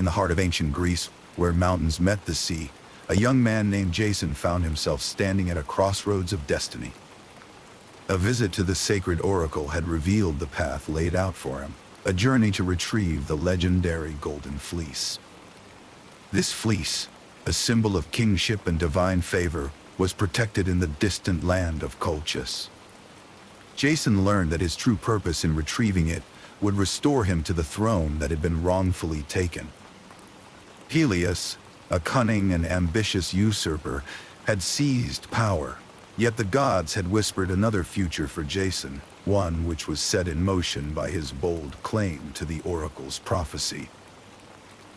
the heart of ancient Greece, where mountains met the sea, a young man named Jason found himself standing at a crossroads of destiny. A visit to the sacred oracle had revealed the path laid out for him, a journey to retrieve the legendary Golden Fleece. This fleece, a symbol of kingship and divine favor, was protected in the distant land of Colchis. Jason learned that his true purpose in retrieving it would restore him to the throne that had been wrongfully taken. Peleus, a cunning and ambitious usurper, had seized power, yet the gods had whispered another future for Jason, one which was set in motion by his bold claim to the oracle's prophecy.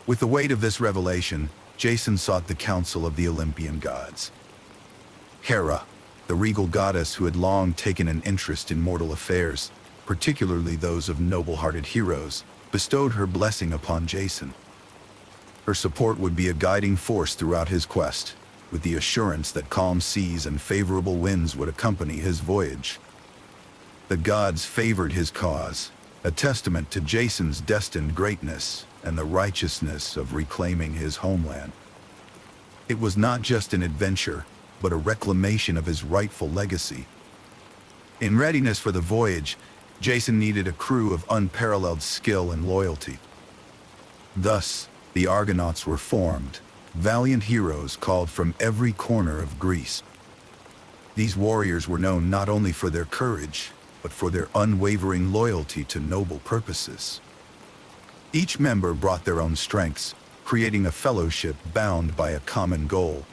With the weight of this revelation, Jason sought the counsel of the Olympian gods. Hera, the regal goddess who had long taken an interest in mortal affairs, particularly those of noble-hearted heroes, bestowed her blessing upon Jason. Her support would be a guiding force throughout his quest, with the assurance that calm seas and favorable winds would accompany his voyage. The gods favored his cause, a testament to Jason's destined greatness and the righteousness of reclaiming his homeland. It was not just an adventure, but a reclamation of his rightful legacy. In readiness for the voyage, Jason needed a crew of unparalleled skill and loyalty. Thus, the Argonauts were formed, valiant heroes called from every corner of Greece. These warriors were known not only for their courage, but for their unwavering loyalty to noble purposes. Each member brought their own strengths, creating a fellowship bound by a common goal.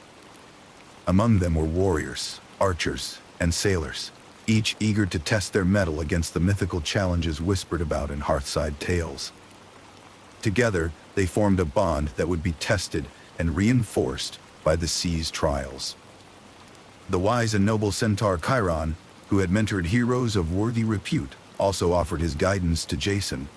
Among them were warriors, archers, and sailors, each eager to test their mettle against the mythical challenges whispered about in hearthside tales. Together, they formed a bond that would be tested and reinforced by the sea's trials. The wise and noble centaur Chiron, who had mentored heroes of worthy repute, also offered his guidance to Jason.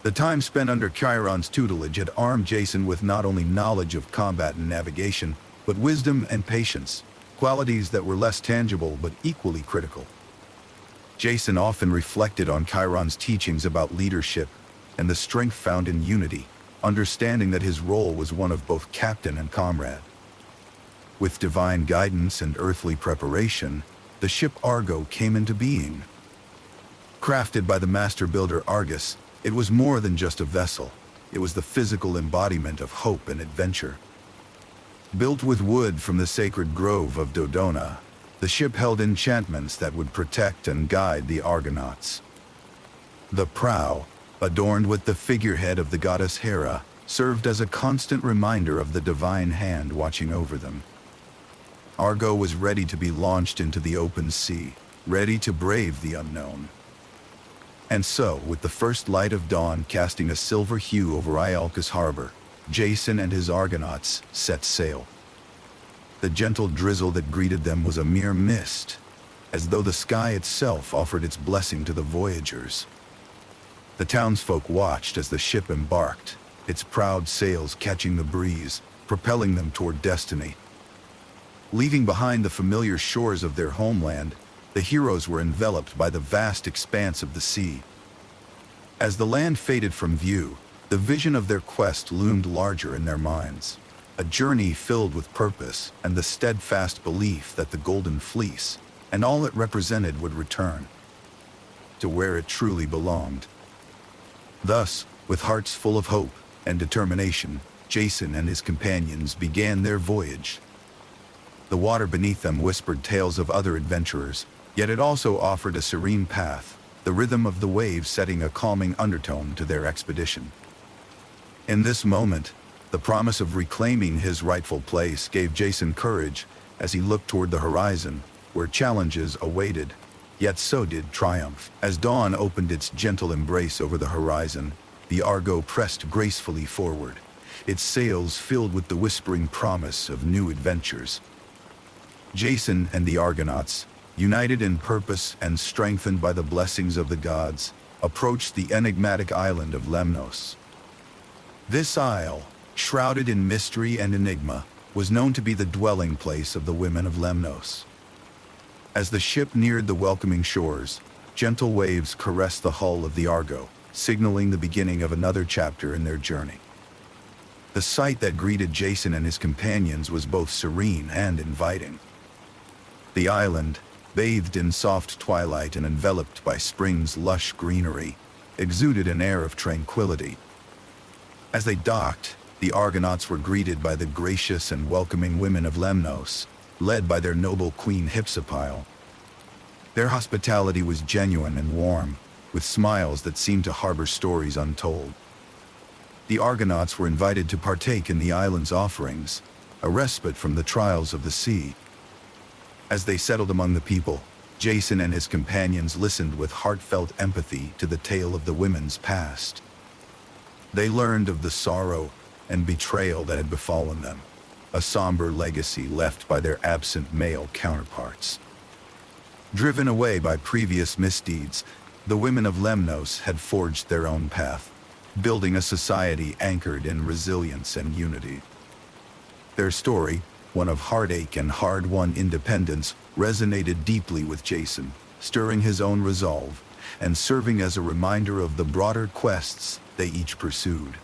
The time spent under Chiron's tutelage had armed Jason with not only knowledge of combat and navigation, but wisdom and patience, qualities that were less tangible but equally critical. Jason often reflected on Chiron's teachings about leadership and the strength found in unity, understanding that his role was one of both captain and comrade. With divine guidance and earthly preparation, the ship Argo came into being. Crafted by the master builder Argus, it was more than just a vessel. It was the physical embodiment of hope and adventure. Built with wood from the sacred grove of Dodona, the ship held enchantments that would protect and guide the Argonauts. The prow, adorned with the figurehead of the goddess Hera, served as a constant reminder of the divine hand watching over them. Argo was ready to be launched into the open sea, ready to brave the unknown. And so, with the first light of dawn casting a silver hue over Iolcus harbor, Jason and his Argonauts set sail. The gentle drizzle that greeted them was a mere mist, as though the sky itself offered its blessing to the voyagers. The townsfolk watched as the ship embarked, its proud sails catching the breeze, propelling them toward destiny. Leaving behind the familiar shores of their homeland, the heroes were enveloped by the vast expanse of the sea. As the land faded from view, the vision of their quest loomed larger in their minds, a journey filled with purpose and the steadfast belief that the Golden Fleece, and all it represented, would return to where it truly belonged. Thus, with hearts full of hope and determination, Jason and his companions began their voyage. The water beneath them whispered tales of other adventurers, yet it also offered a serene path, the rhythm of the waves setting a calming undertone to their expedition. In this moment, the promise of reclaiming his rightful place gave Jason courage as he looked toward the horizon, where challenges awaited, yet so did triumph. As dawn opened its gentle embrace over the horizon, the Argo pressed gracefully forward, its sails filled with the whispering promise of new adventures. Jason and the Argonauts, united in purpose and strengthened by the blessings of the gods, approached the enigmatic island of Lemnos. This isle, shrouded in mystery and enigma, was known to be the dwelling place of the women of Lemnos. As the ship neared the welcoming shores, gentle waves caressed the hull of the Argo, signaling the beginning of another chapter in their journey. The sight that greeted Jason and his companions was both serene and inviting. The island, bathed in soft twilight and enveloped by spring's lush greenery, exuded an air of tranquility. As they docked, the Argonauts were greeted by the gracious and welcoming women of Lemnos, led by their noble queen Hypsipyle. Their hospitality was genuine and warm, with smiles that seemed to harbor stories untold. The Argonauts were invited to partake in the island's offerings, a respite from the trials of the sea. As they settled among the people, Jason and his companions listened with heartfelt empathy to the tale of the women's past. They learned of the sorrow and betrayal that had befallen them, a somber legacy left by their absent male counterparts. Driven away by previous misdeeds, the women of Lemnos had forged their own path, building a society anchored in resilience and unity. Their story, one of heartache and hard-won independence, resonated deeply with Jason, stirring his own resolve and serving as a reminder of the broader quests they each pursued.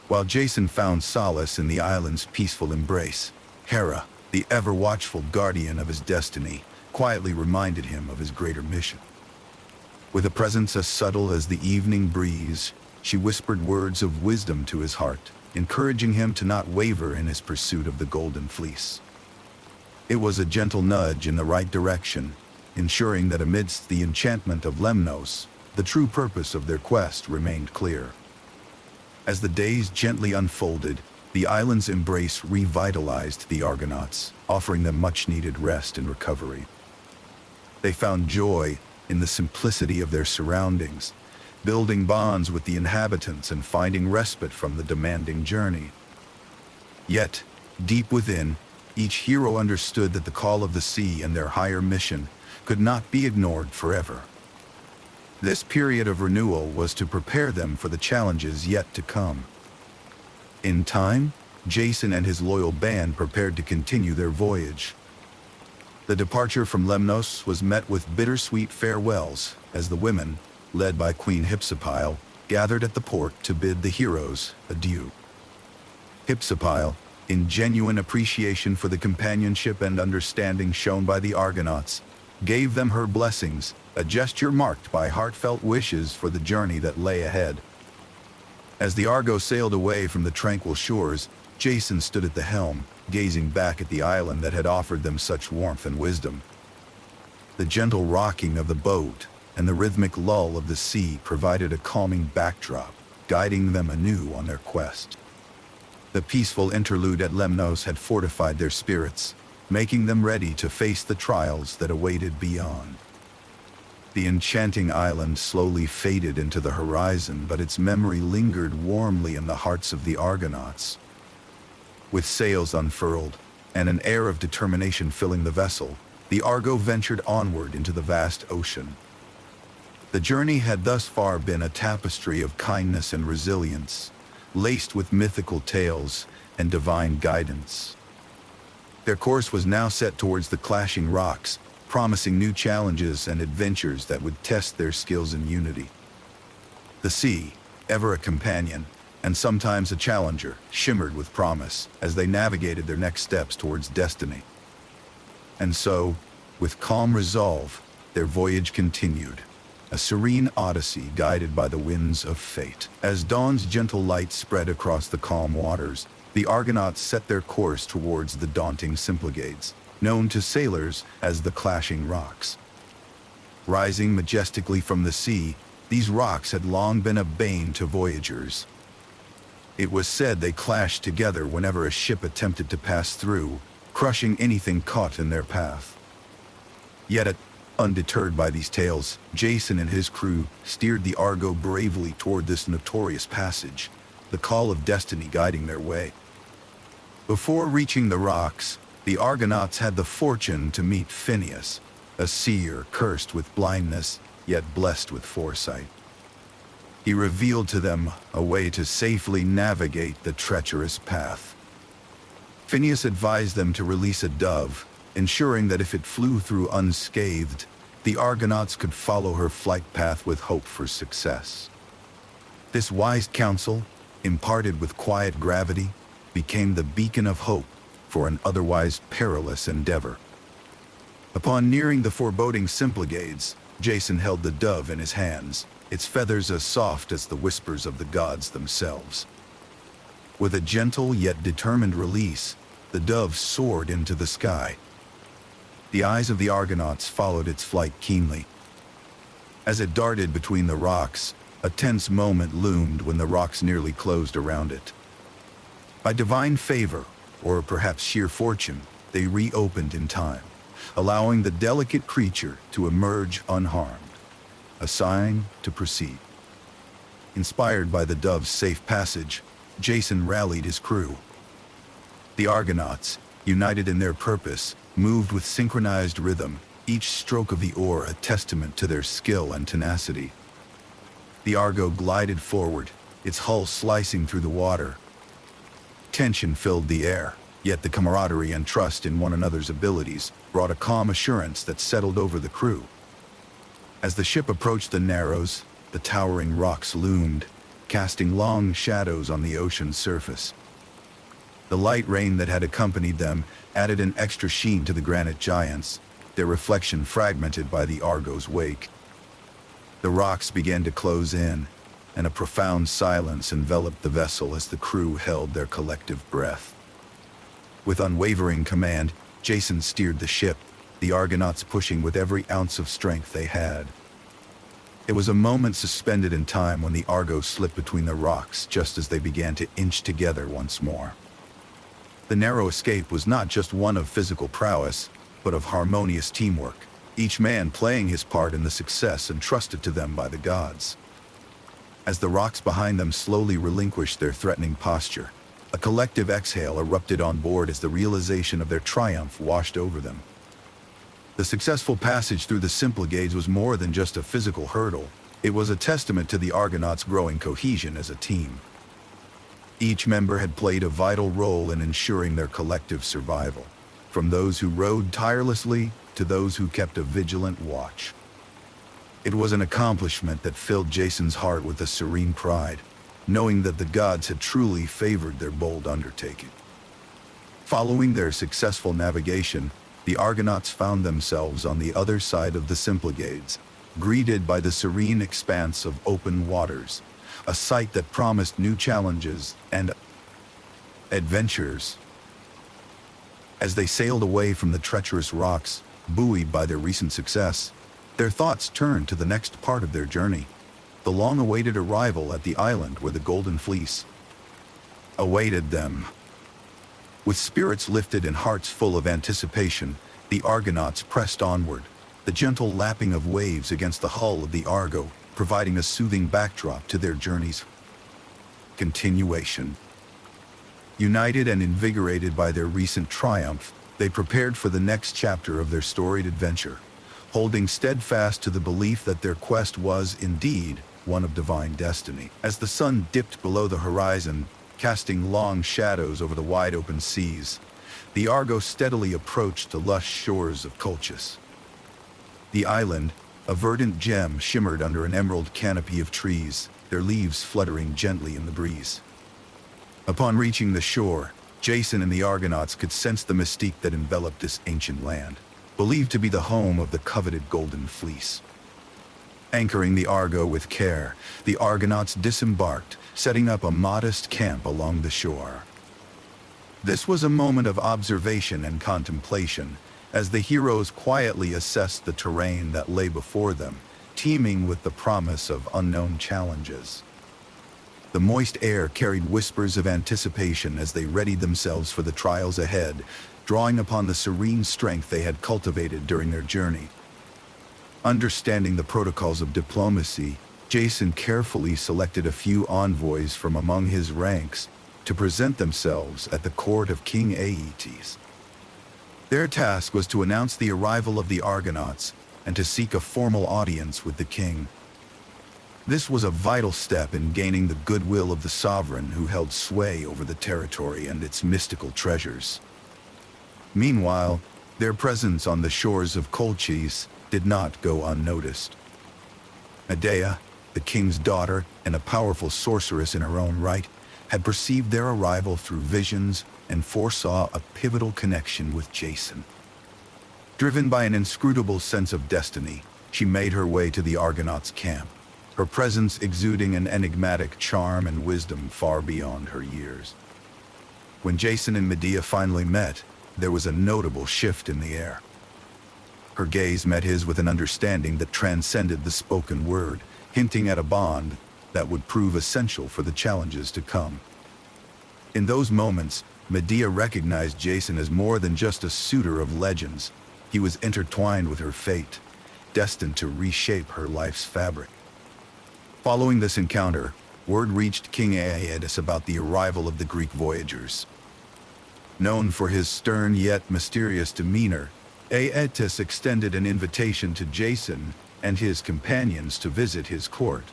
While Jason found solace in the island's peaceful embrace, Hera, the ever-watchful guardian of his destiny, quietly reminded him of his greater mission. With a presence as subtle as the evening breeze, she whispered words of wisdom to his heart, encouraging him to not waver in his pursuit of the Golden Fleece. It was a gentle nudge in the right direction, ensuring that amidst the enchantment of Lemnos, the true purpose of their quest remained clear. As the days gently unfolded, the island's embrace revitalized the Argonauts, offering them much-needed rest and recovery. They found joy in the simplicity of their surroundings, building bonds with the inhabitants and finding respite from the demanding journey. Yet, deep within, each hero understood that the call of the sea and their higher mission could not be ignored forever. This period of renewal was to prepare them for the challenges yet to come. In time, Jason and his loyal band prepared to continue their voyage. The departure from Lemnos was met with bittersweet farewells as the women, led by Queen Hypsipyle, gathered at the port to bid the heroes adieu. Hypsipyle, in genuine appreciation for the companionship and understanding shown by the Argonauts, gave them her blessings, a gesture marked by heartfelt wishes for the journey that lay ahead. As the Argo sailed away from the tranquil shores, Jason stood at the helm, gazing back at the island that had offered them such warmth and wisdom. The gentle rocking of the boat and the rhythmic lull of the sea provided a calming backdrop, guiding them anew on their quest. The peaceful interlude at Lemnos had fortified their spirits, making them ready to face the trials that awaited beyond. The enchanting island slowly faded into the horizon, but its memory lingered warmly in the hearts of the Argonauts. With sails unfurled and an air of determination filling the vessel, the Argo ventured onward into the vast ocean. The journey had thus far been a tapestry of kindness and resilience, laced with mythical tales and divine guidance. Their course was now set towards the clashing rocks, promising new challenges and adventures that would test their skills in unity. The sea, ever a companion, and sometimes a challenger, shimmered with promise as they navigated their next steps towards destiny. And so, with calm resolve, their voyage continued, a serene odyssey guided by the winds of fate. As dawn's gentle light spread across the calm waters, the Argonauts set their course towards the daunting Symplegades, known to sailors as the Clashing Rocks. Rising majestically from the sea, these rocks had long been a bane to voyagers. It was said they clashed together whenever a ship attempted to pass through, crushing anything caught in their path. Yet, undeterred by these tales, Jason and his crew steered the Argo bravely toward this notorious passage, the call of destiny guiding their way. Before reaching the rocks, the Argonauts had the fortune to meet Phineus, a seer cursed with blindness, yet blessed with foresight. He revealed to them a way to safely navigate the treacherous path. Phineus advised them to release a dove, ensuring that if it flew through unscathed, the Argonauts could follow her flight path with hope for success. This wise counsel, imparted with quiet gravity, became the beacon of hope for an otherwise perilous endeavor. Upon nearing the foreboding Symplegades, Jason held the dove in his hands, its feathers as soft as the whispers of the gods themselves. With a gentle yet determined release, the dove soared into the sky. The eyes of the Argonauts followed its flight keenly. As it darted between the rocks, a tense moment loomed when the rocks nearly closed around it. By divine favor, or perhaps sheer fortune, they reopened in time, allowing the delicate creature to emerge unharmed, a sign to proceed. Inspired by the dove's safe passage, Jason rallied his crew. The Argonauts, united in their purpose, moved with synchronized rhythm, each stroke of the oar a testament to their skill and tenacity. The Argo glided forward, its hull slicing through the water. Tension filled the air, yet the camaraderie and trust in one another's abilities brought a calm assurance that settled over the crew. As the ship approached the Narrows, the towering rocks loomed, casting long shadows on the ocean's surface. The light rain that had accompanied them added an extra sheen to the granite giants, their reflection fragmented by the Argo's wake. The rocks began to close in, and a profound silence enveloped the vessel as the crew held their collective breath. With unwavering command, Jason steered the ship, the Argonauts pushing with every ounce of strength they had. It was a moment suspended in time when the Argo slipped between the rocks just as they began to inch together once more. The narrow escape was not just one of physical prowess, but of harmonious teamwork, each man playing his part in the success entrusted to them by the gods. As the rocks behind them slowly relinquished their threatening posture, a collective exhale erupted on board as the realization of their triumph washed over them. The successful passage through the Symplegades was more than just a physical hurdle. It was a testament to the Argonauts' growing cohesion as a team. Each member had played a vital role in ensuring their collective survival, from those who rowed tirelessly to those who kept a vigilant watch. It was an accomplishment that filled Jason's heart with a serene pride, knowing that the gods had truly favored their bold undertaking. Following their successful navigation, the Argonauts found themselves on the other side of the Symplegades, greeted by the serene expanse of open waters, a sight that promised new challenges and adventures. As they sailed away from the treacherous rocks, buoyed by their recent success, their thoughts turned to the next part of their journey, the long-awaited arrival at the island where the Golden Fleece awaited them. With spirits lifted and hearts full of anticipation, the Argonauts pressed onward, the gentle lapping of waves against the hull of the Argo providing a soothing backdrop to their journey's continuation. United and invigorated by their recent triumph, they prepared for the next chapter of their storied adventure, holding steadfast to the belief that their quest was, indeed, one of divine destiny. As the sun dipped below the horizon, casting long shadows over the wide-open seas, the Argo steadily approached the lush shores of Colchis. The island, a verdant gem, shimmered under an emerald canopy of trees, their leaves fluttering gently in the breeze. Upon reaching the shore, Jason and the Argonauts could sense the mystique that enveloped this ancient land, believed to be the home of the coveted Golden Fleece. Anchoring the Argo with care, the Argonauts disembarked, setting up a modest camp along the shore. This was a moment of observation and contemplation, as the heroes quietly assessed the terrain that lay before them, teeming with the promise of unknown challenges. The moist air carried whispers of anticipation as they readied themselves for the trials ahead, drawing upon the serene strength they had cultivated during their journey. Understanding the protocols of diplomacy, Jason carefully selected a few envoys from among his ranks to present themselves at the court of King Aeetes. Their task was to announce the arrival of the Argonauts and to seek a formal audience with the king. This was a vital step in gaining the goodwill of the sovereign who held sway over the territory and its mystical treasures. Meanwhile, their presence on the shores of Colchis did not go unnoticed. Medea, the king's daughter and a powerful sorceress in her own right, had perceived their arrival through visions and foresaw a pivotal connection with Jason. Driven by an inscrutable sense of destiny, she made her way to the Argonauts' camp, her presence exuding an enigmatic charm and wisdom far beyond her years. When Jason and Medea finally met, there was a notable shift in the air. Her gaze met his with an understanding that transcended the spoken word, hinting at a bond that would prove essential for the challenges to come. In those moments, Medea recognized Jason as more than just a suitor of legends. He was intertwined with her fate, destined to reshape her life's fabric. Following this encounter, word reached King Aeetes about the arrival of the Greek voyagers. Known for his stern yet mysterious demeanor, Aeetes extended an invitation to Jason and his companions to visit his court.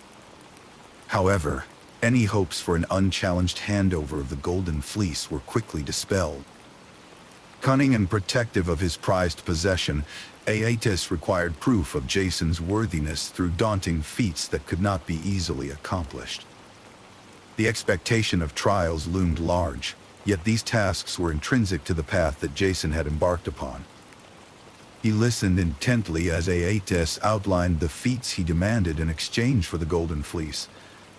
However, any hopes for an unchallenged handover of the Golden Fleece were quickly dispelled. Cunning and protective of his prized possession, Aeetes required proof of Jason's worthiness through daunting feats that could not be easily accomplished. The expectation of trials loomed large, yet these tasks were intrinsic to the path that Jason had embarked upon. He listened intently as Aeetes outlined the feats he demanded in exchange for the Golden Fleece,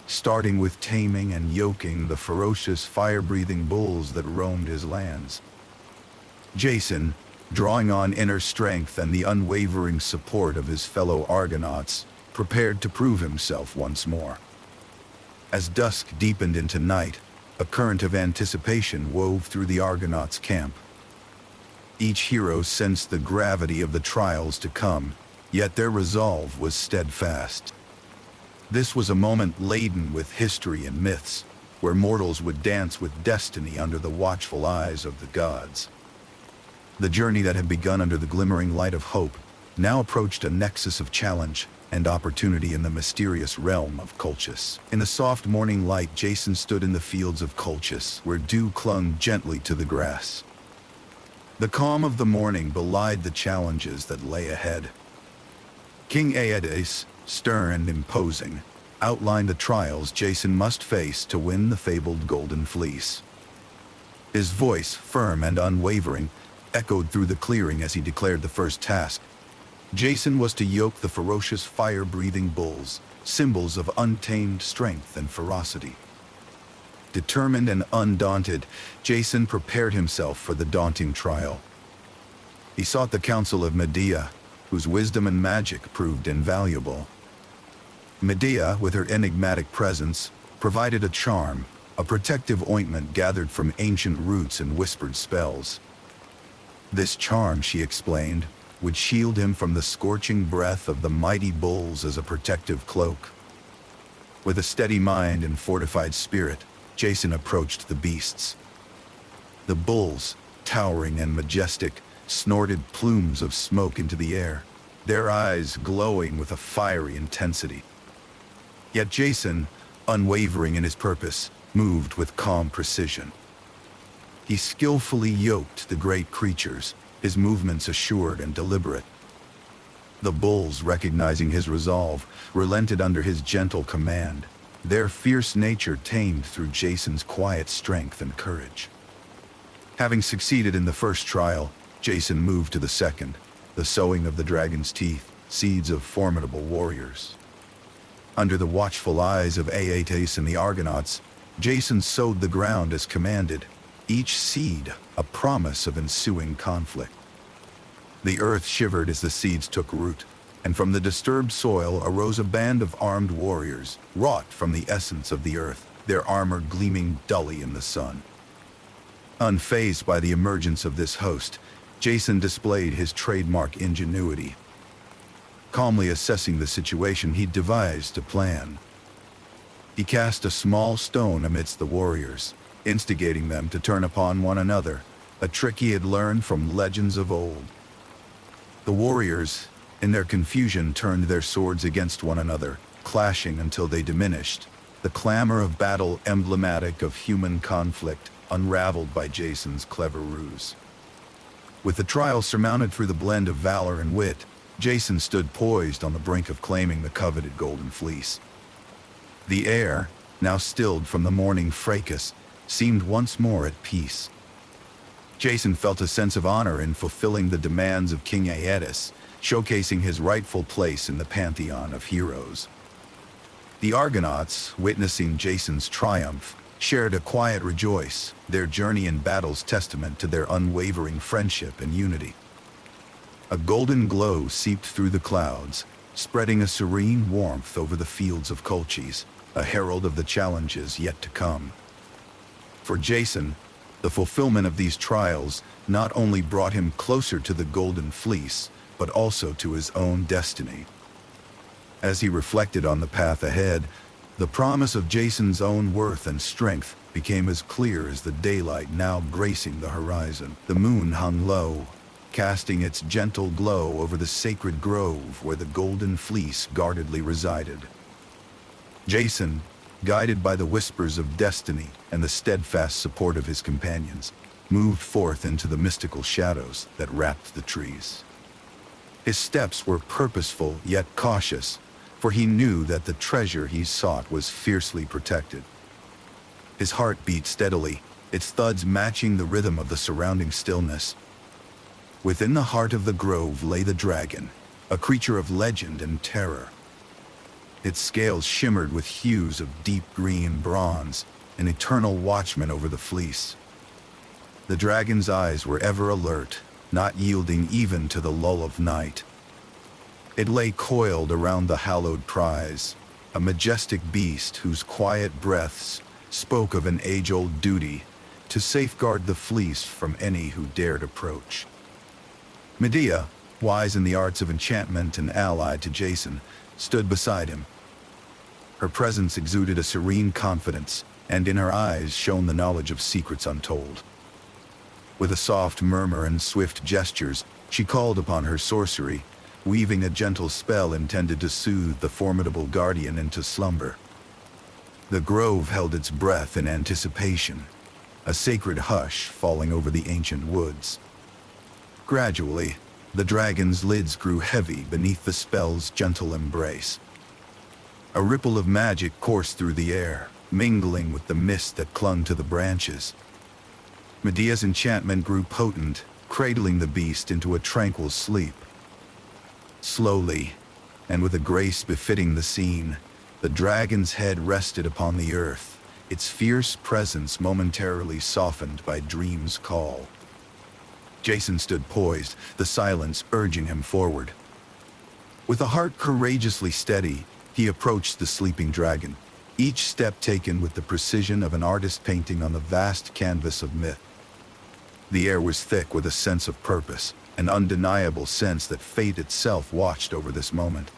starting with taming and yoking the ferocious fire-breathing bulls that roamed his lands. Jason, drawing on inner strength and the unwavering support of his fellow Argonauts, prepared to prove himself once more. As dusk deepened into night, a current of anticipation wove through the Argonauts' camp. Each hero sensed the gravity of the trials to come, yet their resolve was steadfast. This was a moment laden with history and myths, where mortals would dance with destiny under the watchful eyes of the gods. The journey that had begun under the glimmering light of hope now approached a nexus of challenge and opportunity in the mysterious realm of Colchis. In the soft morning light, Jason stood in the fields of Colchis, where dew clung gently to the grass. The calm of the morning belied the challenges that lay ahead. King Aeetes, stern and imposing, outlined the trials Jason must face to win the fabled Golden Fleece. His voice, firm and unwavering, echoed through the clearing as he declared the first task. Jason was to yoke the ferocious fire-breathing bulls, symbols of untamed strength and ferocity. Determined and undaunted, Jason prepared himself for the daunting trial. He sought the counsel of Medea, whose wisdom and magic proved invaluable. Medea, with her enigmatic presence, provided a charm, a protective ointment gathered from ancient roots and whispered spells. This charm, she explained, would shield him from the scorching breath of the mighty bulls as a protective cloak. With a steady mind and fortified spirit, Jason approached the beasts. The bulls, towering and majestic, snorted plumes of smoke into the air, their eyes glowing with a fiery intensity. Yet Jason, unwavering in his purpose, moved with calm precision. He skillfully yoked the great creatures, his movements assured and deliberate. The bulls, recognizing his resolve, relented under his gentle command, their fierce nature tamed through Jason's quiet strength and courage. Having succeeded in the first trial, Jason moved to the second, the sowing of the dragon's teeth, seeds of formidable warriors. Under the watchful eyes of Aeetes and the Argonauts, Jason sowed the ground as commanded, each seed a promise of ensuing conflict. The earth shivered as the seeds took root, and from the disturbed soil arose a band of armed warriors, wrought from the essence of the earth, their armor gleaming dully in the sun. Unfazed by the emergence of this host, Jason displayed his trademark ingenuity. Calmly assessing the situation, he devised a plan. He cast a small stone amidst the warriors, instigating them to turn upon one another, a trick he had learned from legends of old. The warriors, in their confusion, turned their swords against one another, clashing until they diminished, the clamor of battle emblematic of human conflict, unraveled by Jason's clever ruse. With the trial surmounted through the blend of valor and wit, Jason stood poised on the brink of claiming the coveted Golden Fleece. The air, now stilled from the morning fracas, seemed once more at peace. Jason felt a sense of honor in fulfilling the demands of King Aeetes, showcasing his rightful place in the pantheon of heroes. The Argonauts, witnessing Jason's triumph, shared a quiet rejoice, their journey in battle's testament to their unwavering friendship and unity. A golden glow seeped through the clouds, spreading a serene warmth over the fields of Colchis, a herald of the challenges yet to come. For Jason, the fulfillment of these trials not only brought him closer to the Golden Fleece, but also to his own destiny. As he reflected on the path ahead, the promise of Jason's own worth and strength became as clear as the daylight now gracing the horizon. The moon hung low, casting its gentle glow over the sacred grove where the Golden Fleece guardedly resided. Jason, guided by the whispers of destiny and the steadfast support of his companions, moved forth into the mystical shadows that wrapped the trees. His steps were purposeful yet cautious, for he knew that the treasure he sought was fiercely protected. His heart beat steadily, its thuds matching the rhythm of the surrounding stillness. Within the heart of the grove lay the dragon, a creature of legend and terror. Its scales shimmered with hues of deep green bronze, an eternal watchman over the fleece. The dragon's eyes were ever alert, not yielding even to the lull of night. It lay coiled around the hallowed prize, a majestic beast whose quiet breaths spoke of an age-old duty to safeguard the fleece from any who dared approach. Medea, wise in the arts of enchantment and allied to Jason, stood beside him. Her presence exuded a serene confidence, and in her eyes shone the knowledge of secrets untold. With a soft murmur and swift gestures, she called upon her sorcery, weaving a gentle spell intended to soothe the formidable guardian into slumber. The grove held its breath in anticipation, a sacred hush falling over the ancient woods. Gradually, the dragon's lids grew heavy beneath the spell's gentle embrace. A ripple of magic coursed through the air, mingling with the mist that clung to the branches. Medea's enchantment grew potent, cradling the beast into a tranquil sleep. Slowly, and with a grace befitting the scene, the dragon's head rested upon the earth, its fierce presence momentarily softened by dream's call. Jason stood poised, the silence urging him forward. With a heart courageously steady, he approached the sleeping dragon, each step taken with the precision of an artist painting on the vast canvas of myth. The air was thick with a sense of purpose, an undeniable sense that fate itself watched over this moment.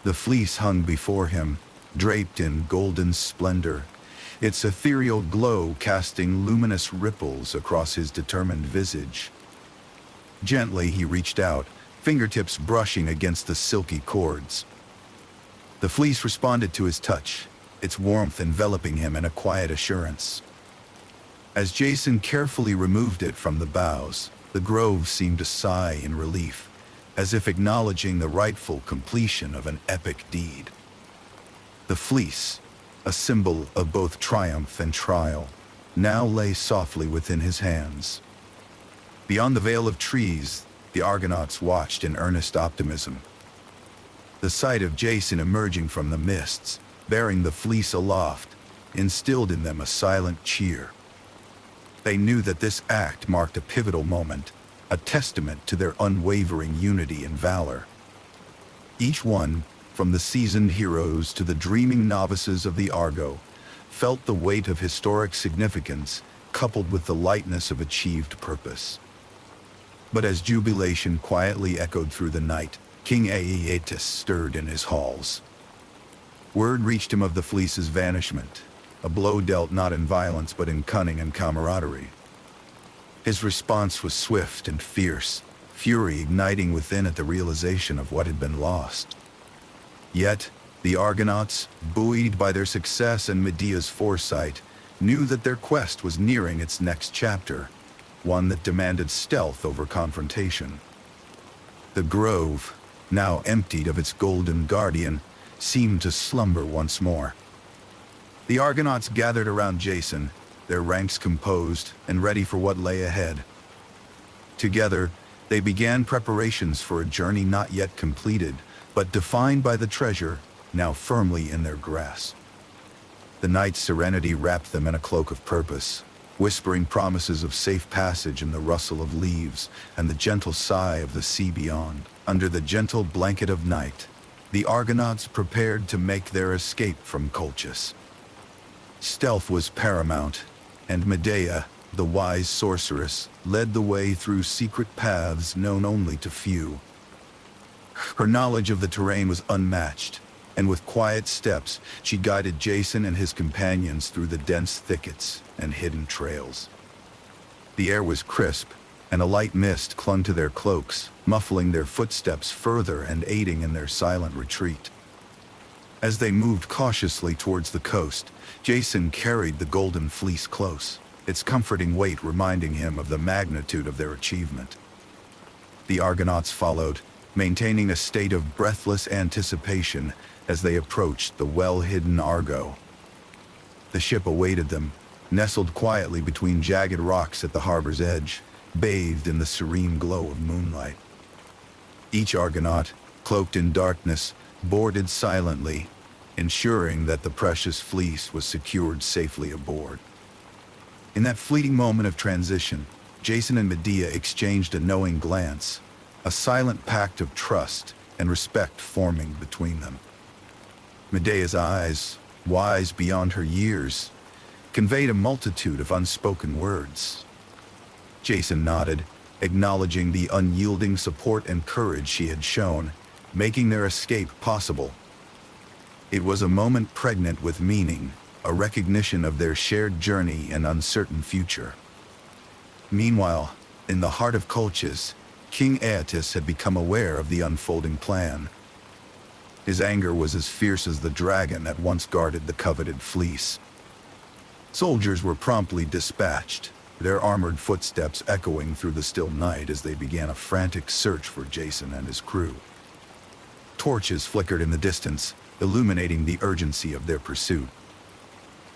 The fleece hung before him, draped in golden splendor, its ethereal glow casting luminous ripples across his determined visage. Gently he reached out, fingertips brushing against the silky cords. The fleece responded to his touch, its warmth enveloping him in a quiet assurance. As Jason carefully removed it from the boughs, the grove seemed to sigh in relief, as if acknowledging the rightful completion of an epic deed. The fleece, a symbol of both triumph and trial, now lay softly within his hands. Beyond the veil of trees, the Argonauts watched in earnest optimism. The sight of Jason emerging from the mists, bearing the fleece aloft, instilled in them a silent cheer. They knew that this act marked a pivotal moment, a testament to their unwavering unity and valor. Each one, from the seasoned heroes to the dreaming novices of the Argo, felt the weight of historic significance coupled with the lightness of achieved purpose. But as jubilation quietly echoed through the night, King Aeetes stirred in his halls. Word reached him of the fleece's vanishment, a blow dealt not in violence but in cunning and camaraderie. His response was swift and fierce, fury igniting within at the realization of what had been lost. Yet, the Argonauts, buoyed by their success and Medea's foresight, knew that their quest was nearing its next chapter, one that demanded stealth over confrontation. The grove, now emptied of its golden guardian, seemed to slumber once more. The Argonauts gathered around Jason, their ranks composed and ready for what lay ahead. Together, they began preparations for a journey not yet completed, but defined by the treasure now firmly in their grasp. The night's serenity wrapped them in a cloak of purpose, whispering promises of safe passage in the rustle of leaves and the gentle sigh of the sea beyond. Under the gentle blanket of night, the Argonauts prepared to make their escape from Colchis. Stealth was paramount, and Medea, the wise sorceress, led the way through secret paths known only to few. Her knowledge of the terrain was unmatched, and with quiet steps, she guided Jason and his companions through the dense thickets and hidden trails. The air was crisp, and a light mist clung to their cloaks, muffling their footsteps further and aiding in their silent retreat. As they moved cautiously towards the coast, Jason carried the Golden Fleece close, its comforting weight reminding him of the magnitude of their achievement. The Argonauts followed, maintaining a state of breathless anticipation as they approached the well-hidden Argo. The ship awaited them, nestled quietly between jagged rocks at the harbor's edge, bathed in the serene glow of moonlight. Each Argonaut, cloaked in darkness, boarded silently, ensuring that the precious fleece was secured safely aboard. In that fleeting moment of transition, Jason and Medea exchanged a knowing glance, a silent pact of trust and respect forming between them. Medea's eyes, wise beyond her years, conveyed a multitude of unspoken words. Jason nodded, acknowledging the unyielding support and courage she had shown, making their escape possible. It was a moment pregnant with meaning, a recognition of their shared journey and uncertain future. Meanwhile, in the heart of Colchis, King Aeetes had become aware of the unfolding plan. His anger was as fierce as the dragon that once guarded the coveted fleece. Soldiers were promptly dispatched, their armored footsteps echoing through the still night as they began a frantic search for Jason and his crew. Torches flickered in the distance, illuminating the urgency of their pursuit.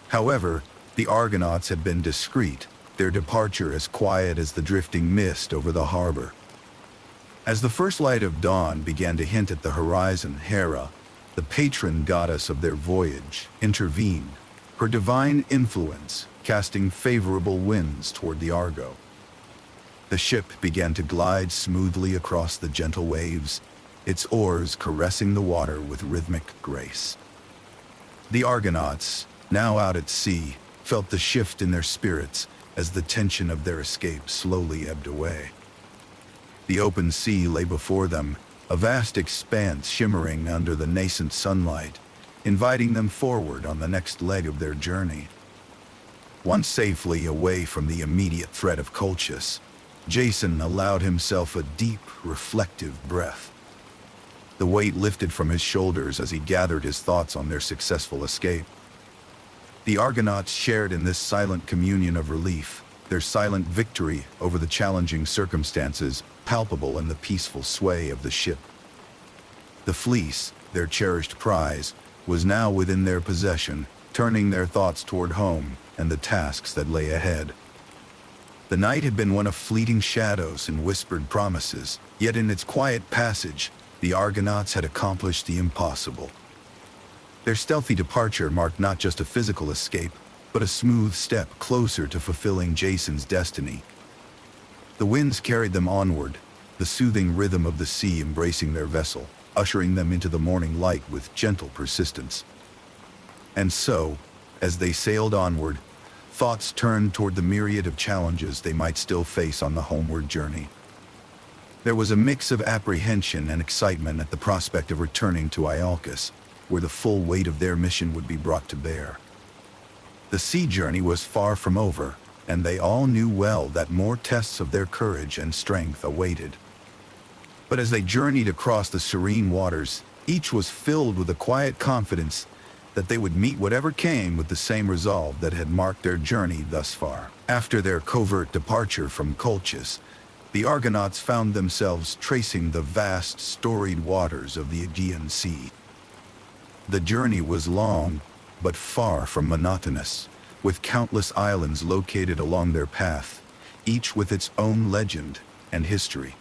However, the Argonauts had been discreet, their departure as quiet as the drifting mist over the harbor. As the first light of dawn began to hint at the horizon, Hera, the patron goddess of their voyage, intervened, her divine influence casting favorable winds toward the Argo. The ship began to glide smoothly across the gentle waves, its oars caressing the water with rhythmic grace. The Argonauts, now out at sea, felt the shift in their spirits as the tension of their escape slowly ebbed away. The open sea lay before them, a vast expanse shimmering under the nascent sunlight, inviting them forward on the next leg of their journey. Once safely away from the immediate threat of Colchis, Jason allowed himself a deep, reflective breath. The weight lifted from his shoulders as he gathered his thoughts on their successful escape. The Argonauts shared in this silent communion of relief, their silent victory over the challenging circumstances palpable in the peaceful sway of the ship. The fleece, their cherished prize, was now within their possession, turning their thoughts toward home and the tasks that lay ahead. The night had been one of fleeting shadows and whispered promises, yet in its quiet passage, the Argonauts had accomplished the impossible. Their stealthy departure marked not just a physical escape, but a smooth step closer to fulfilling Jason's destiny. The winds carried them onward, the soothing rhythm of the sea embracing their vessel, ushering them into the morning light with gentle persistence. And so, as they sailed onward, thoughts turned toward the myriad of challenges they might still face on the homeward journey. There was a mix of apprehension and excitement at the prospect of returning to Iolcus, where the full weight of their mission would be brought to bear. The sea journey was far from over, and they all knew well that more tests of their courage and strength awaited. But as they journeyed across the serene waters, each was filled with a quiet confidence that they would meet whatever came with the same resolve that had marked their journey thus far. After their covert departure from Colchis, the Argonauts found themselves tracing the vast, storied waters of the Aegean Sea. The journey was long, but far from monotonous, with countless islands located along their path, each with its own legend and history.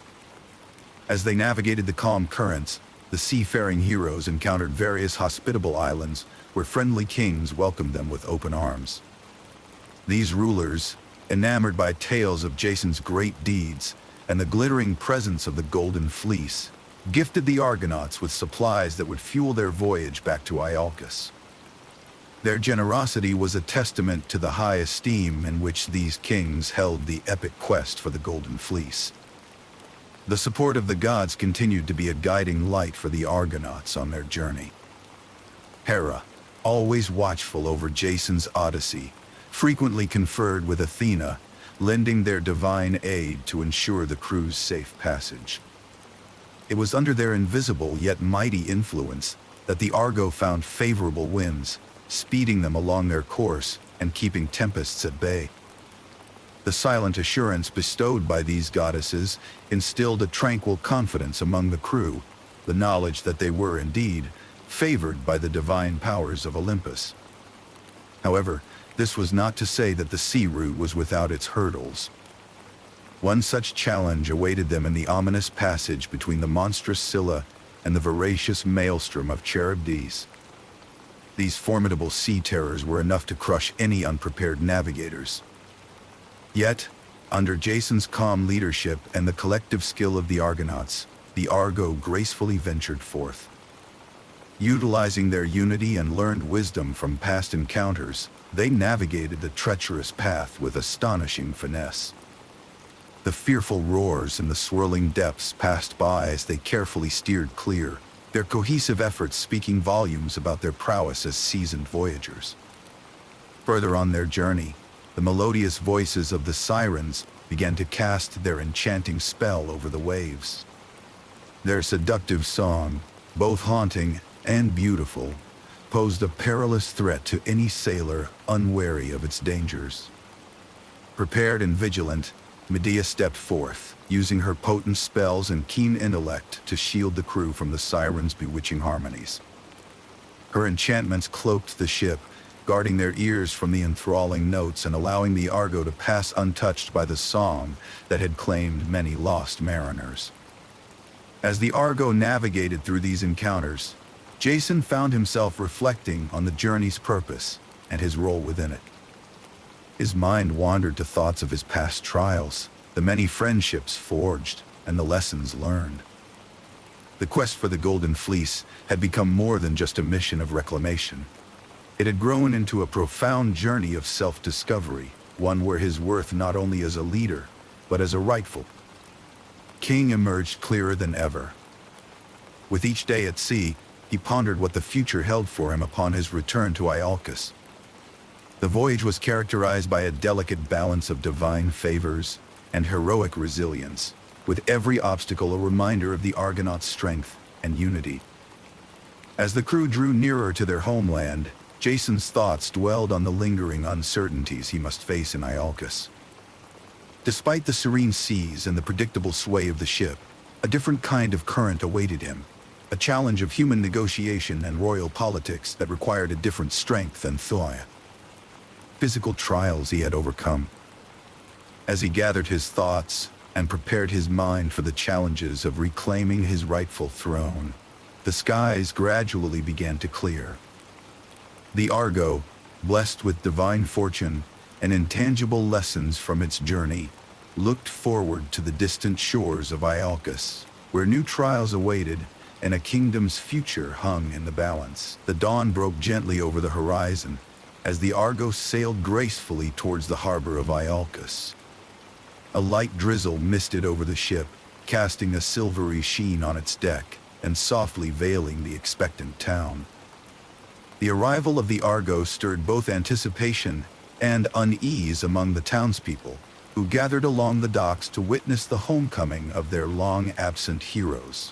As they navigated the calm currents, the seafaring heroes encountered various hospitable islands where friendly kings welcomed them with open arms. These rulers, enamored by tales of Jason's great deeds and the glittering presence of the Golden Fleece, gifted the Argonauts with supplies that would fuel their voyage back to Iolcus. Their generosity was a testament to the high esteem in which these kings held the epic quest for the Golden Fleece. The support of the gods continued to be a guiding light for the Argonauts on their journey. Hera, always watchful over Jason's odyssey, frequently conferred with Athena, lending their divine aid to ensure the crew's safe passage. It was under their invisible yet mighty influence that the Argo found favorable winds, speeding them along their course and keeping tempests at bay. The silent assurance bestowed by these goddesses instilled a tranquil confidence among the crew, the knowledge that they were indeed favored by the divine powers of Olympus. However, this was not to say that the sea route was without its hurdles. One such challenge awaited them in the ominous passage between the monstrous Scylla and the voracious maelstrom of Charybdis. These formidable sea terrors were enough to crush any unprepared navigators. Yet, under Jason's calm leadership and the collective skill of the Argonauts, the Argo gracefully ventured forth. Utilizing their unity and learned wisdom from past encounters, they navigated the treacherous path with astonishing finesse. The fearful roars and the swirling depths passed by as they carefully steered clear, their cohesive efforts speaking volumes about their prowess as seasoned voyagers. Further on their journey, the melodious voices of the sirens began to cast their enchanting spell over the waves. Their seductive song, both haunting and beautiful, posed a perilous threat to any sailor unwary of its dangers. Prepared and vigilant, Medea stepped forth, using her potent spells and keen intellect to shield the crew from the sirens' bewitching harmonies. Her enchantments cloaked the ship, guarding their ears from the enthralling notes and allowing the Argo to pass untouched by the song that had claimed many lost mariners. As the Argo navigated through these encounters, Jason found himself reflecting on the journey's purpose and his role within it. His mind wandered to thoughts of his past trials, the many friendships forged, and the lessons learned. The quest for the Golden Fleece had become more than just a mission of reclamation. It had grown into a profound journey of self-discovery, one where his worth not only as a leader, but as a rightful king emerged clearer than ever. With each day at sea, he pondered what the future held for him upon his return to Iolcus. The voyage was characterized by a delicate balance of divine favors and heroic resilience, with every obstacle a reminder of the Argonauts' strength and unity. As the crew drew nearer to their homeland, Jason's thoughts dwelled on the lingering uncertainties he must face in Iolcus. Despite the serene seas and the predictable sway of the ship, a different kind of current awaited him, a challenge of human negotiation and royal politics that required a different strength and physical trials he had overcome. As he gathered his thoughts and prepared his mind for the challenges of reclaiming his rightful throne, the skies gradually began to clear. The Argo, blessed with divine fortune and intangible lessons from its journey, looked forward to the distant shores of Iolcus, where new trials awaited and a kingdom's future hung in the balance. The dawn broke gently over the horizon as the Argo sailed gracefully towards the harbor of Iolcus. A light drizzle misted over the ship, casting a silvery sheen on its deck and softly veiling the expectant town. The arrival of the Argo stirred both anticipation and unease among the townspeople, who gathered along the docks to witness the homecoming of their long-absent heroes.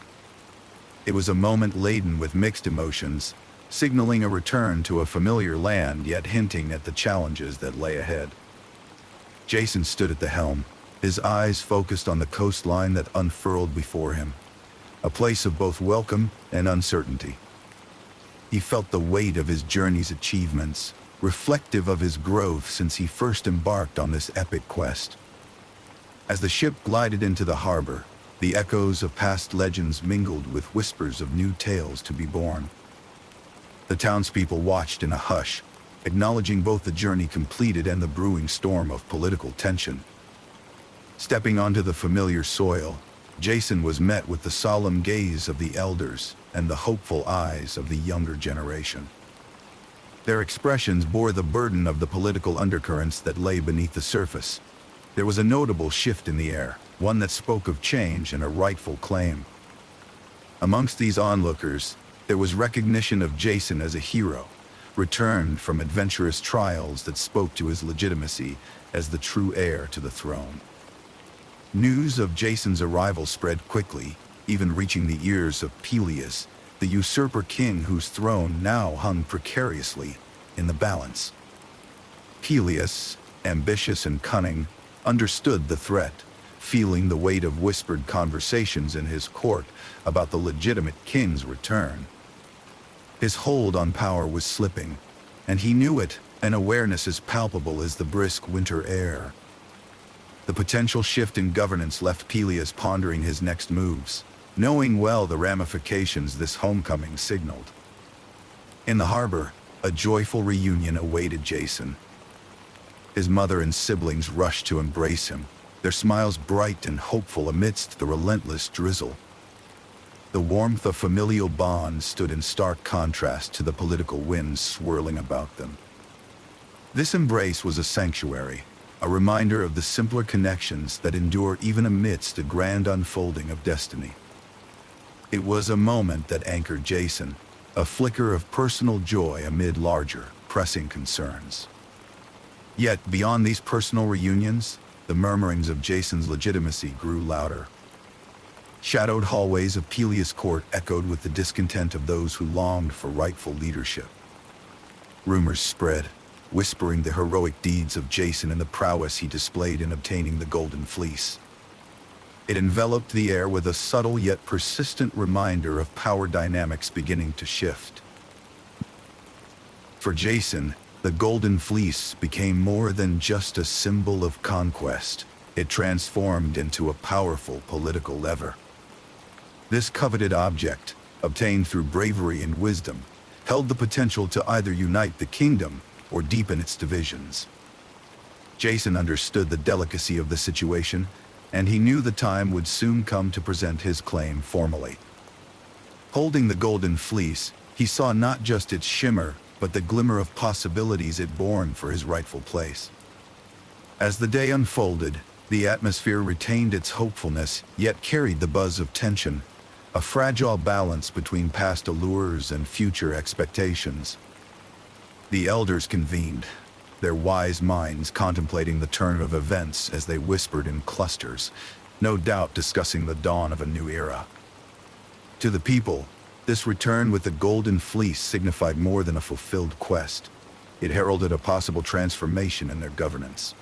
It was a moment laden with mixed emotions, signaling a return to a familiar land yet hinting at the challenges that lay ahead. Jason stood at the helm, his eyes focused on the coastline that unfurled before him, a place of both welcome and uncertainty. He felt the weight of his journey's achievements, reflective of his growth since he first embarked on this epic quest. As the ship glided into the harbor, the echoes of past legends mingled with whispers of new tales to be born. The townspeople watched in a hush, acknowledging both the journey completed and the brewing storm of political tension. Stepping onto the familiar soil, Jason was met with the solemn gaze of the elders and the hopeful eyes of the younger generation. Their expressions bore the burden of the political undercurrents that lay beneath the surface. There was a notable shift in the air, one that spoke of change and a rightful claim. Amongst these onlookers, there was recognition of Jason as a hero, returned from adventurous trials that spoke to his legitimacy as the true heir to the throne. News of Jason's arrival spread quickly, even reaching the ears of Peleus, the usurper king whose throne now hung precariously in the balance. Peleus, ambitious and cunning, understood the threat, feeling the weight of whispered conversations in his court about the legitimate king's return. His hold on power was slipping, and he knew it, an awareness as palpable as the brisk winter air. The potential shift in governance left Peleus pondering his next moves, knowing well the ramifications this homecoming signaled. In the harbor, a joyful reunion awaited Jason. His mother and siblings rushed to embrace him, their smiles bright and hopeful amidst the relentless drizzle. The warmth of familial bonds stood in stark contrast to the political winds swirling about them. This embrace was a sanctuary, a reminder of the simpler connections that endure even amidst a grand unfolding of destiny. It was a moment that anchored Jason, a flicker of personal joy amid larger, pressing concerns. Yet, beyond these personal reunions, the murmurings of Jason's legitimacy grew louder. Shadowed hallways of Peleus' court echoed with the discontent of those who longed for rightful leadership. Rumors spread, whispering the heroic deeds of Jason and the prowess he displayed in obtaining the Golden Fleece. It enveloped the air with a subtle yet persistent reminder of power dynamics beginning to shift. For Jason, the Golden Fleece became more than just a symbol of conquest. It transformed into a powerful political lever. This coveted object, obtained through bravery and wisdom, held the potential to either unite the kingdom or deepen its divisions. Jason understood the delicacy of the situation, and he knew the time would soon come to present his claim formally. Holding the Golden Fleece, he saw not just its shimmer, but the glimmer of possibilities it bore for his rightful place. As the day unfolded, the atmosphere retained its hopefulness, yet carried the buzz of tension, a fragile balance between past allures and future expectations. The elders convened, their wise minds contemplating the turn of events as they whispered in clusters, no doubt discussing the dawn of a new era. To the people, this return with the Golden Fleece signified more than a fulfilled quest. It heralded a possible transformation in their governance.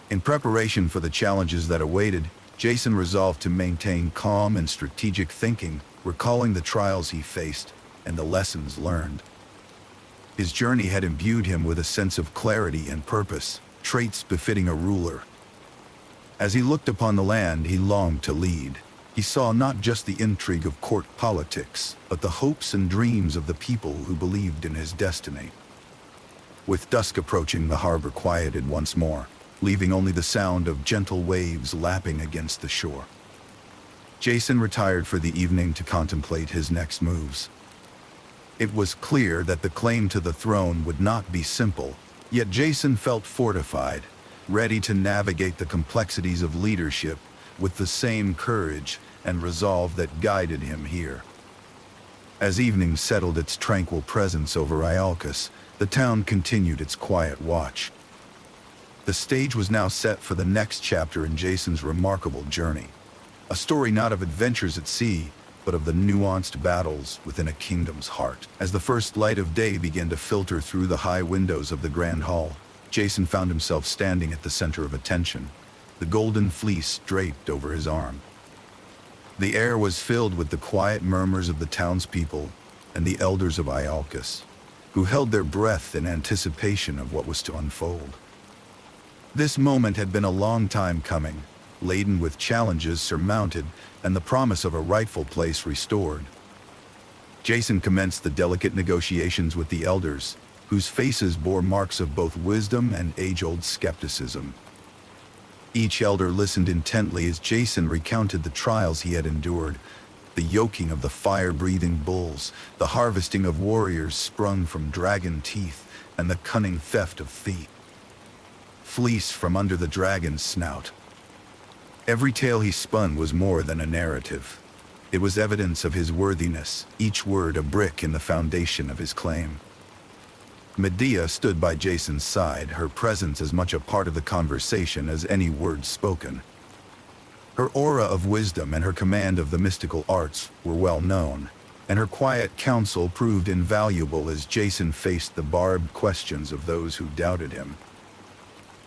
In preparation for the challenges that awaited, Jason resolved to maintain calm and strategic thinking, recalling the trials he faced and the lessons learned. His journey had imbued him with a sense of clarity and purpose, traits befitting a ruler. As he looked upon the land he longed to lead, he saw not just the intrigue of court politics, but the hopes and dreams of the people who believed in his destiny. With dusk approaching, the harbor quieted once more, leaving only the sound of gentle waves lapping against the shore. Jason retired for the evening to contemplate his next moves. It was clear that the claim to the throne would not be simple, yet Jason felt fortified, ready to navigate the complexities of leadership with the same courage and resolve that guided him here. As evening settled its tranquil presence over Iolcus, the town continued its quiet watch. The stage was now set for the next chapter in Jason's remarkable journey. A story not of adventures at sea, but of the nuanced battles within a kingdom's heart. As the first light of day began to filter through the high windows of the Grand Hall, Jason found himself standing at the center of attention, the Golden Fleece draped over his arm. The air was filled with the quiet murmurs of the townspeople, and the elders of Iolcus, who held their breath in anticipation of what was to unfold. This moment had been a long time coming, laden with challenges surmounted and the promise of a rightful place restored. Jason commenced the delicate negotiations with the elders, whose faces bore marks of both wisdom and age-old skepticism. Each elder listened intently as Jason recounted the trials he had endured, the yoking of the fire-breathing bulls, the harvesting of warriors sprung from dragon teeth, and the cunning theft of fleece from under the dragon's snout. Every tale he spun was more than a narrative. It was evidence of his worthiness, each word a brick in the foundation of his claim. Medea stood by Jason's side, her presence as much a part of the conversation as any words spoken. Her aura of wisdom and her command of the mystical arts were well known, and her quiet counsel proved invaluable as Jason faced the barbed questions of those who doubted him.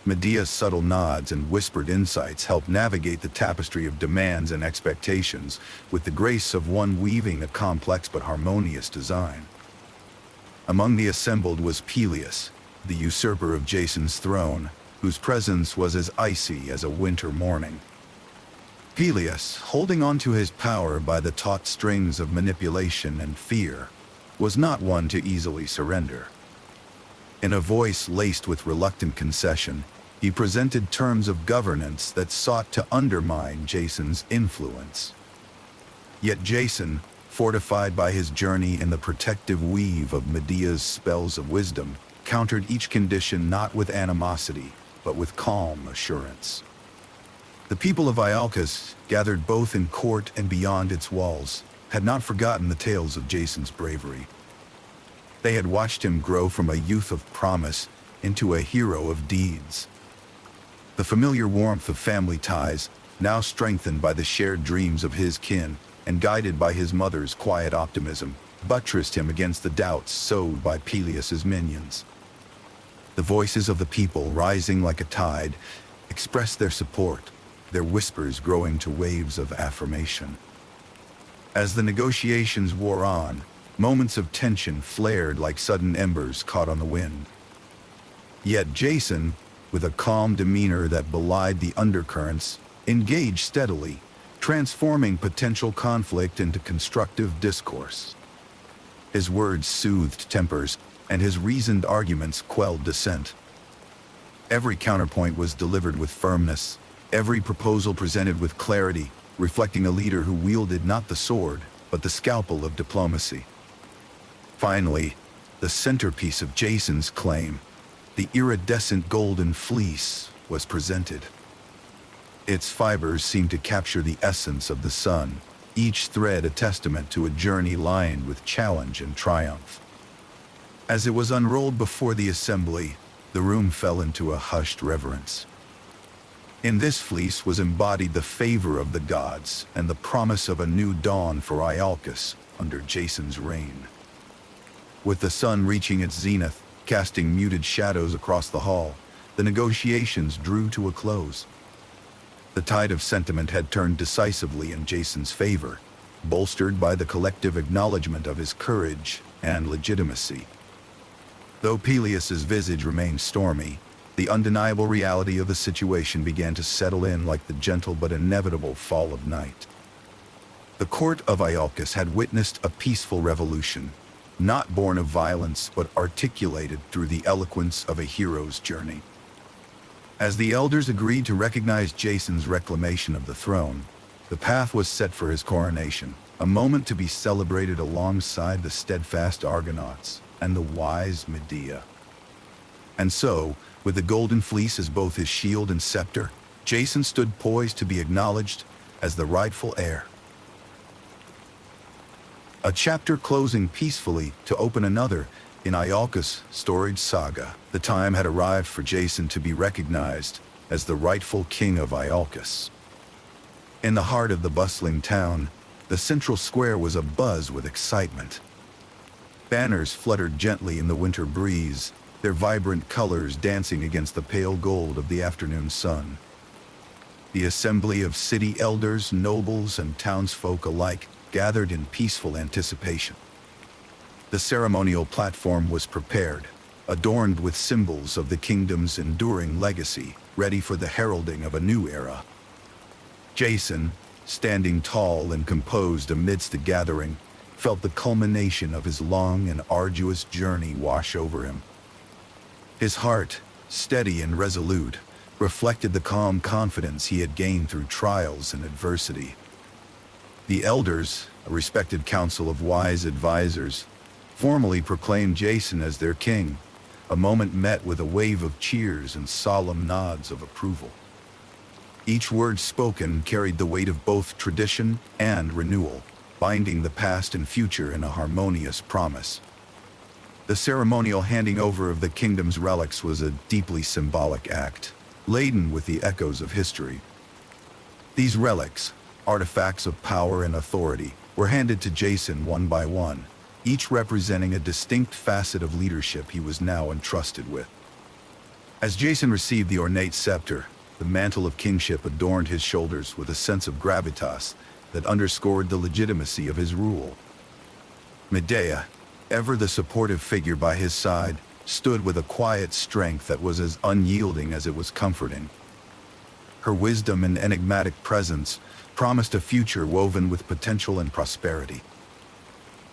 Medea's subtle nods and whispered insights helped navigate the tapestry of demands and expectations with the grace of one weaving a complex but harmonious design. Among the assembled was Peleus, the usurper of Jason's throne, whose presence was as icy as a winter morning. Peleus, holding on to his power by the taut strings of manipulation and fear, was not one to easily surrender. In a voice laced with reluctant concession, he presented terms of governance that sought to undermine Jason's influence. Yet Jason, fortified by his journey in the protective weave of Medea's spells of wisdom, countered each condition not with animosity, but with calm assurance. The people of Iolcus, gathered both in court and beyond its walls, had not forgotten the tales of Jason's bravery. They had watched him grow from a youth of promise into a hero of deeds. The familiar warmth of family ties, now strengthened by the shared dreams of his kin and guided by his mother's quiet optimism, buttressed him against the doubts sowed by Peleus's minions. The voices of the people, rising like a tide, expressed their support, their whispers growing to waves of affirmation. As the negotiations wore on, moments of tension flared like sudden embers caught on the wind. Yet Jason, with a calm demeanor that belied the undercurrents, engaged steadily, transforming potential conflict into constructive discourse. His words soothed tempers, and his reasoned arguments quelled dissent. Every counterpoint was delivered with firmness, every proposal presented with clarity, reflecting a leader who wielded not the sword, but the scalpel of diplomacy. Finally, the centerpiece of Jason's claim, the iridescent Golden Fleece, was presented. Its fibers seemed to capture the essence of the sun, each thread a testament to a journey lined with challenge and triumph. As it was unrolled before the assembly, the room fell into a hushed reverence. In this fleece was embodied the favor of the gods and the promise of a new dawn for Iolcus under Jason's reign. With the sun reaching its zenith, casting muted shadows across the hall, the negotiations drew to a close. The tide of sentiment had turned decisively in Jason's favor, bolstered by the collective acknowledgement of his courage and legitimacy. Though Peleus's visage remained stormy, the undeniable reality of the situation began to settle in like the gentle but inevitable fall of night. The court of Iolcus had witnessed a peaceful revolution, not born of violence but articulated through the eloquence of a hero's journey. As the elders agreed to recognize Jason's reclamation of the throne, the path was set for his coronation, a moment to be celebrated alongside the steadfast Argonauts and the wise Medea. And so, with the Golden Fleece as both his shield and scepter, Jason stood poised to be acknowledged as the rightful heir. A chapter closing peacefully to open another in Iolcus' storied saga. The time had arrived for Jason to be recognized as the rightful king of Iolcus. In the heart of the bustling town, the central square was abuzz with excitement. Banners fluttered gently in the winter breeze, their vibrant colors dancing against the pale gold of the afternoon sun. The assembly of city elders, nobles, and townsfolk alike gathered in peaceful anticipation. The ceremonial platform was prepared, adorned with symbols of the kingdom's enduring legacy, ready for the heralding of a new era. Jason, standing tall and composed amidst the gathering, felt the culmination of his long and arduous journey wash over him. His heart, steady and resolute, reflected the calm confidence he had gained through trials and adversity. The elders, a respected council of wise advisors, formally proclaimed Jason as their king, a moment met with a wave of cheers and solemn nods of approval. Each word spoken carried the weight of both tradition and renewal, binding the past and future in a harmonious promise. The ceremonial handing over of the kingdom's relics was a deeply symbolic act, laden with the echoes of history. These relics, artifacts of power and authority, were handed to Jason one by one, each representing a distinct facet of leadership he was now entrusted with. As Jason received the ornate scepter, the mantle of kingship adorned his shoulders with a sense of gravitas that underscored the legitimacy of his rule. Medea, ever the supportive figure by his side, stood with a quiet strength that was as unyielding as it was comforting. Her wisdom and enigmatic presence promised a future woven with potential and prosperity.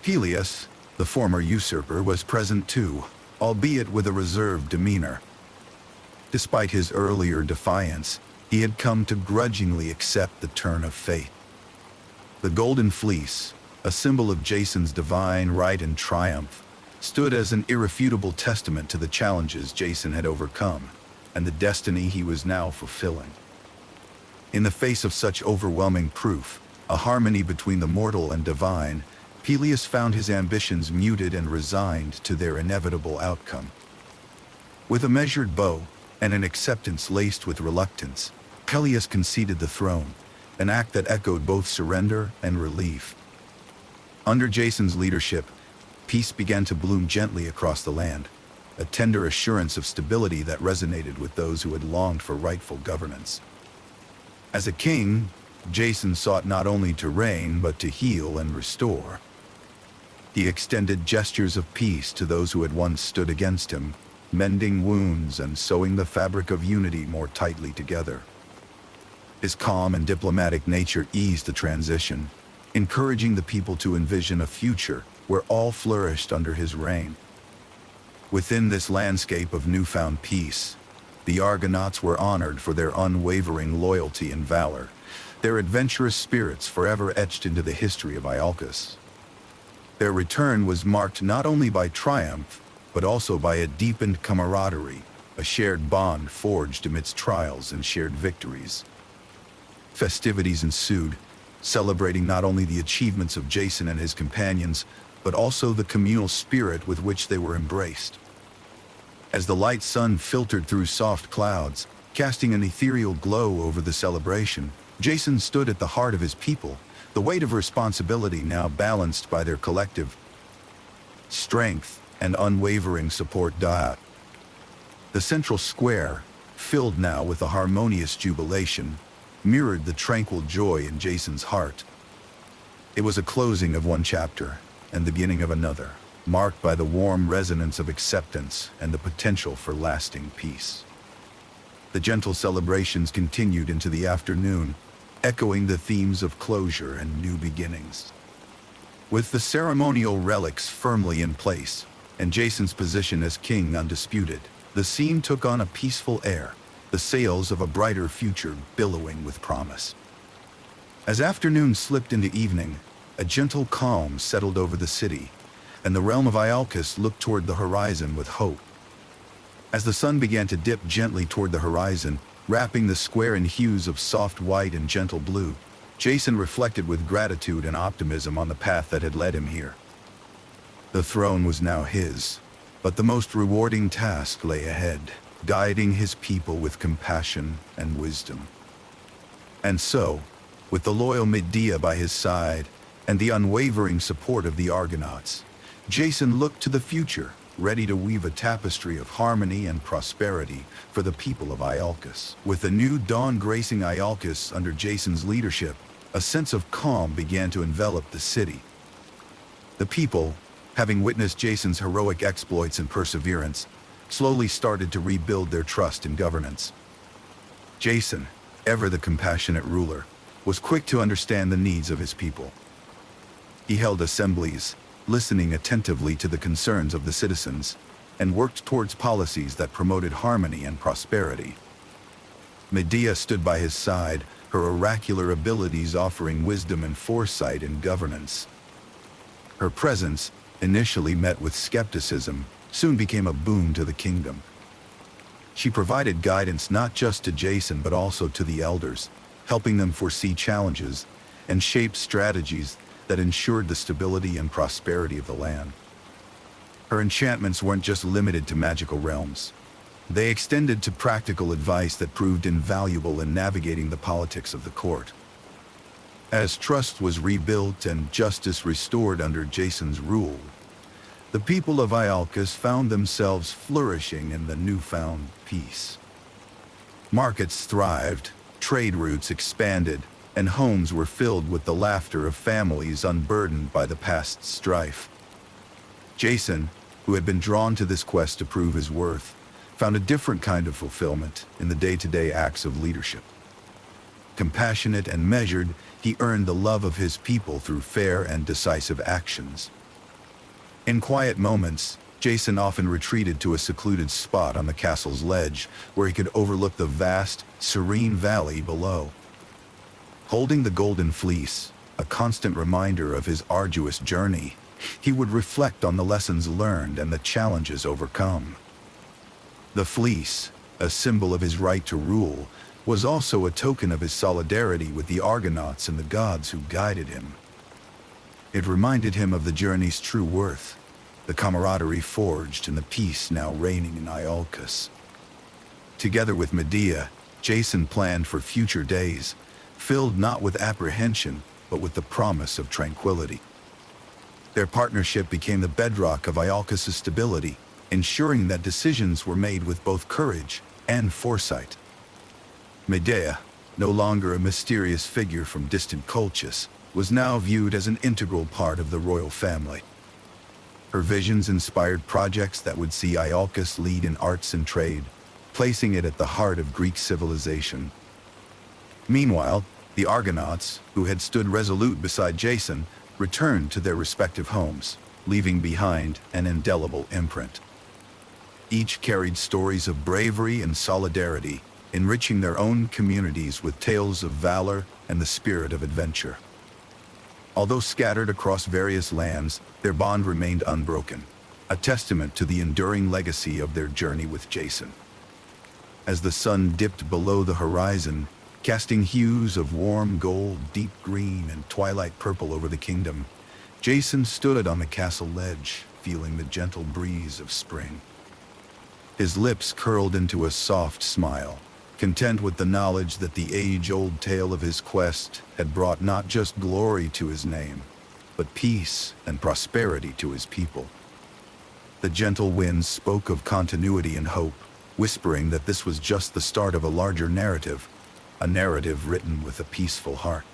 Peleus, the former usurper, was present too, albeit with a reserved demeanor. Despite his earlier defiance, he had come to grudgingly accept the turn of fate. The Golden Fleece, a symbol of Jason's divine right and triumph, stood as an irrefutable testament to the challenges Jason had overcome and the destiny he was now fulfilling. In the face of such overwhelming proof, a harmony between the mortal and divine, Peleus found his ambitions muted and resigned to their inevitable outcome. With a measured bow and an acceptance laced with reluctance, Peleus conceded the throne, an act that echoed both surrender and relief. Under Jason's leadership, peace began to bloom gently across the land, a tender assurance of stability that resonated with those who had longed for rightful governance. As a king, Jason sought not only to reign but to heal and restore. He extended gestures of peace to those who had once stood against him, mending wounds and sewing the fabric of unity more tightly together. His calm and diplomatic nature eased the transition, encouraging the people to envision a future where all flourished under his reign. Within this landscape of newfound peace, the Argonauts were honored for their unwavering loyalty and valor, their adventurous spirits forever etched into the history of Iolcus. Their return was marked not only by triumph, but also by a deepened camaraderie, a shared bond forged amidst trials and shared victories. Festivities ensued, celebrating not only the achievements of Jason and his companions, but also the communal spirit with which they were embraced. As the light sun filtered through soft clouds, casting an ethereal glow over the celebration, Jason stood at the heart of his people, the weight of responsibility now balanced by their collective strength and unwavering support. The central square, filled now with a harmonious jubilation, mirrored the tranquil joy in Jason's heart. It was a closing of one chapter and the beginning of another, marked by the warm resonance of acceptance and the potential for lasting peace. The gentle celebrations continued into the afternoon, echoing the themes of closure and new beginnings. With the ceremonial relics firmly in place, and Jason's position as king undisputed, the scene took on a peaceful air, the sails of a brighter future billowing with promise. As afternoon slipped into evening, a gentle calm settled over the city, and the realm of Iolcus looked toward the horizon with hope. As the sun began to dip gently toward the horizon, wrapping the square in hues of soft white and gentle blue, Jason reflected with gratitude and optimism on the path that had led him here. The throne was now his, but the most rewarding task lay ahead, guiding his people with compassion and wisdom. And so, with the loyal Medea by his side and the unwavering support of the Argonauts, Jason looked to the future, ready to weave a tapestry of harmony and prosperity for the people of Iolcus. With the new dawn gracing Iolcus under Jason's leadership, a sense of calm began to envelop the city. The people, having witnessed Jason's heroic exploits and perseverance, slowly started to rebuild their trust in governance. Jason, ever the compassionate ruler, was quick to understand the needs of his people. He held assemblies, listening attentively to the concerns of the citizens, and worked towards policies that promoted harmony and prosperity. Medea stood by his side, her oracular abilities offering wisdom and foresight in governance. Her presence, initially met with skepticism, soon became a boon to the kingdom. She provided guidance not just to Jason but also to the elders, helping them foresee challenges and shape strategies that ensured the stability and prosperity of the land. Her enchantments weren't just limited to magical realms. They extended to practical advice that proved invaluable in navigating the politics of the court. As trust was rebuilt and justice restored under Jason's rule, the people of Iolcus found themselves flourishing in the newfound peace. Markets thrived, trade routes expanded, and homes were filled with the laughter of families unburdened by the past's strife. Jason, who had been drawn to this quest to prove his worth, found a different kind of fulfillment in the day-to-day acts of leadership. Compassionate and measured, he earned the love of his people through fair and decisive actions. In quiet moments, Jason often retreated to a secluded spot on the castle's ledge, where he could overlook the vast, serene valley below. Holding the Golden Fleece, a constant reminder of his arduous journey, he would reflect on the lessons learned and the challenges overcome. The fleece, a symbol of his right to rule, was also a token of his solidarity with the Argonauts and the gods who guided him. It reminded him of the journey's true worth, the camaraderie forged and the peace now reigning in Iolcus. Together with Medea, Jason planned for future days, filled not with apprehension, but with the promise of tranquility. Their partnership became the bedrock of Iolcus' stability, ensuring that decisions were made with both courage and foresight. Medea, no longer a mysterious figure from distant Colchis, was now viewed as an integral part of the royal family. Her visions inspired projects that would see Iolcus lead in arts and trade, placing it at the heart of Greek civilization. Meanwhile, the Argonauts, who had stood resolute beside Jason, returned to their respective homes, leaving behind an indelible imprint. Each carried stories of bravery and solidarity, enriching their own communities with tales of valor and the spirit of adventure. Although scattered across various lands, their bond remained unbroken, a testament to the enduring legacy of their journey with Jason. As the sun dipped below the horizon, casting hues of warm gold, deep green, and twilight purple over the kingdom, Jason stood on the castle ledge, feeling the gentle breeze of spring. His lips curled into a soft smile, content with the knowledge that the age-old tale of his quest had brought not just glory to his name, but peace and prosperity to his people. The gentle winds spoke of continuity and hope, whispering that this was just the start of a larger narrative, a narrative written with a peaceful heart.